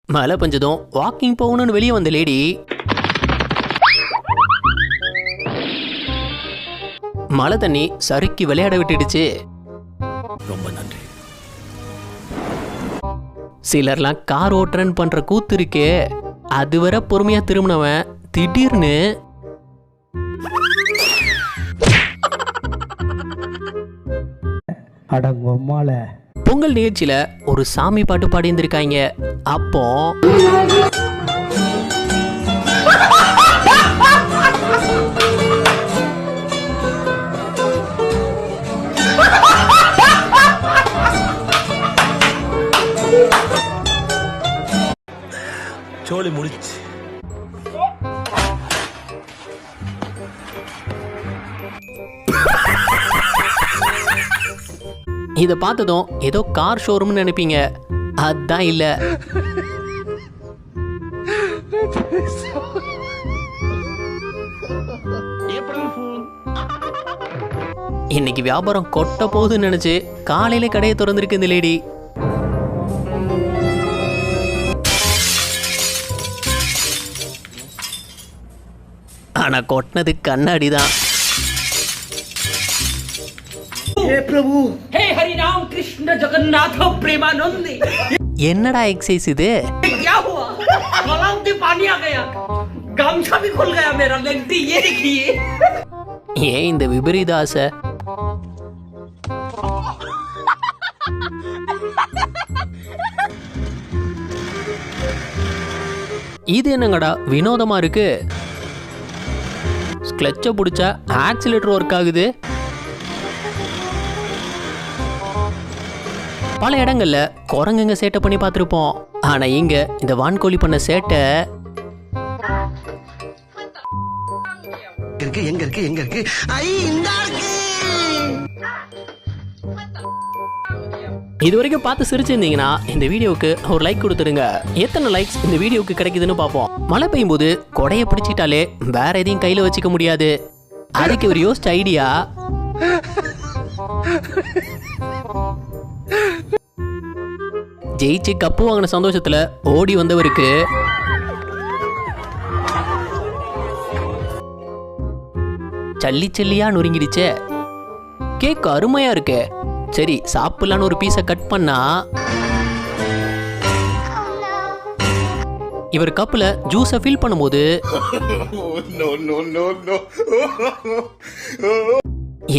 மழை பெஞ்சதும் வாக்கிங் போகணும்னு வெளியே வந்த லேடி மழை தண்ணி சறுக்கி விளையாட விட்டுடுச்சு. ரொம்ப நன்றி. சிலர்லாம் கார் ஓட்டுறன்னு பண்ற கூத்து இருக்கே, அதுவரை பொறுமையா திரும்பினவன் திடீர்னு பொங்கல் நிகழ்ச்சியில ஒரு சாமி பாட்டு பாடி இருந்திருக்காங்க. அப்போ சோலி முடிச்சு. இதை பார்த்ததும் ஏதோ கார் ஷோரூம்னு நினைப்பீங்க, அதான் இல்ல. இன்னைக்கு வியாபாரம் கொட்ட போகுதுன்னு நினைச்சு காலையில கடையை திறந்திருக்கு இந்த லேடி. ஆனா கொட்டினது கண்ணாடி தான். என்னடா எக்ஸசைஸ் இது? ஏன் இந்த விபரீத ஆசை? இது என்னங்கடா வினோதமா இருக்கு. கிளட்சை பிடிச்சா ஆக்சிலேட்டர் ஒர்க் ஆகுது. பல இடங்கள்ல குரங்குங்க சேட்டை பண்ணி பார்த்துருப்போம். ஆனா இங்க இந்த வான்கோழி பண்ண சேட்டை எங்க இருக்கு இது வரைக்கும் பார்த்து சிரிச்சிருந்தீங்கன்னா இந்த வீடியோவுக்கு ஒரு லைக் கொடுத்துருங்க. எத்தனை லைக்ஸ் இந்த வீடியோவுக்கு கிடைக்குதுன்னு பார்ப்போம். மழை பெய்யும் போது கொடையை பிடிச்சிட்டாலே வேற எதையும் கையில வச்சுக்க முடியாது. அதுக்கு ஒரு யோசிச்ச ஐடியா, ஜெயிச்சு கப்பு வாங்கின சந்தோஷத்துல ஓடி வந்தவருக்கு சல்லி சல்லியா நொறுங்கிடுச்சே. கேக் அருமையா இருக்கு, சரி சாப்பிடலான்னு ஒரு பீஸை கட் பண்ணா இவர் கப்புல ஜூஸை ஃபில் பண்ணும்போது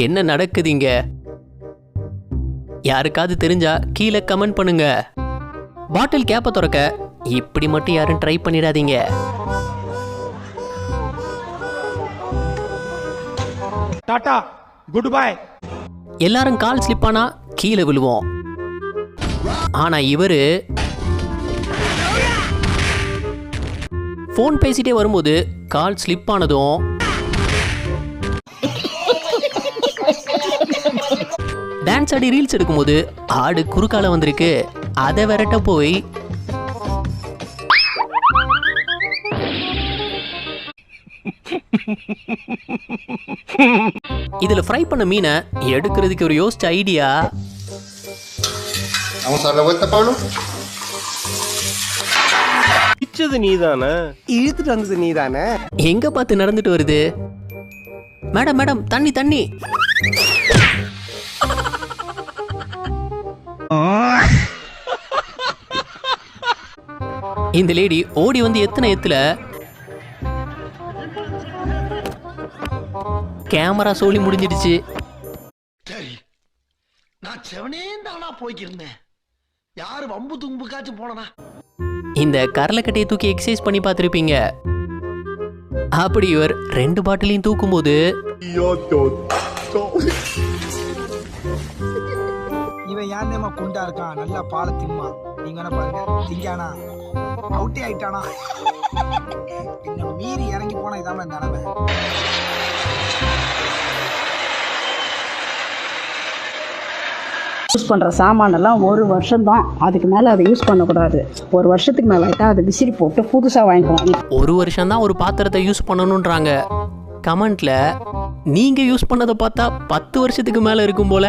என்ன நடக்குதுங்க? யாருக்காவது தெரிஞ்சா கீழே கமெண்ட் பண்ணுங்க. பாட்டில் கேப்பை திறக்க இப்படி மட்டும் யாரும் ட்ரை பண்ணிடாதீங்க. Tata good bye. எல்லாரும் கால் ஸ்லிப் ஆனா கீழே விழுவோம். ஆனா இவரு போன் பேசிட்டே வரும்போது கால் ஸ்லிப் ஆனதும் டான்ஸ் ஆடி ரீல்ஸ் எடுக்கும்போது ஆடு குறுக்கால வந்திருக்கு. அதை விரட்ட போய் இதுல ஃப்ரை பண்ண மீனை எடுக்கிறதுக்கு ஒரு யோசிச்ச ஐடியா, இழுத்துட்டு வந்தது நீதானே? எங்க பார்த்து நடந்துட்டு வருது? மேடம் மேடம் தண்ணி தண்ணி. இந்த லேடி ஓடி வந்து எத்தனை எத்துல கேமரா சோலி முடிஞ்சிடுச்சு. சரி, நான் செவனேந்தானா போய்க்கிருந்தேன். யாரு வம்பு தும்புக்காச்சும் போனனா? இந்த கரலக்கட்டையை தூக்கி எக்ஸசைஸ் பண்ணி பார்த்துருப்பீங்க. அப்படி இவர் 2 பாட்டிலையும் தூக்கும்போது இவன் யாருமா குண்டா இருக்கான், நல்லா பால திம்மா. நீங்க என்ன பாருங்க, திங்கானா அவுட்டே ஆயிட்டானா. இன்னும் மீறி இறங்கி போனா இதாம நிலைமை. யூஸ் பண்ணுற சாமானெல்லாம் 1 வருஷம்தான், அதுக்கு மேலே அதை யூஸ் பண்ணக்கூடாது. 1 வருஷத்துக்கு மேலே ஆகிட்டா அதை விசிறி போட்டு புதுசாக வாங்கிக்கணும். 1 வருஷம் தான் ஒரு பாத்திரத்தை யூஸ் பண்ணணுன்றாங்க. கமெண்ட்ல நீங்க யூஸ் பண்ணதை பார்த்தா 10 வருஷத்துக்கு மேல இருக்கும் போல.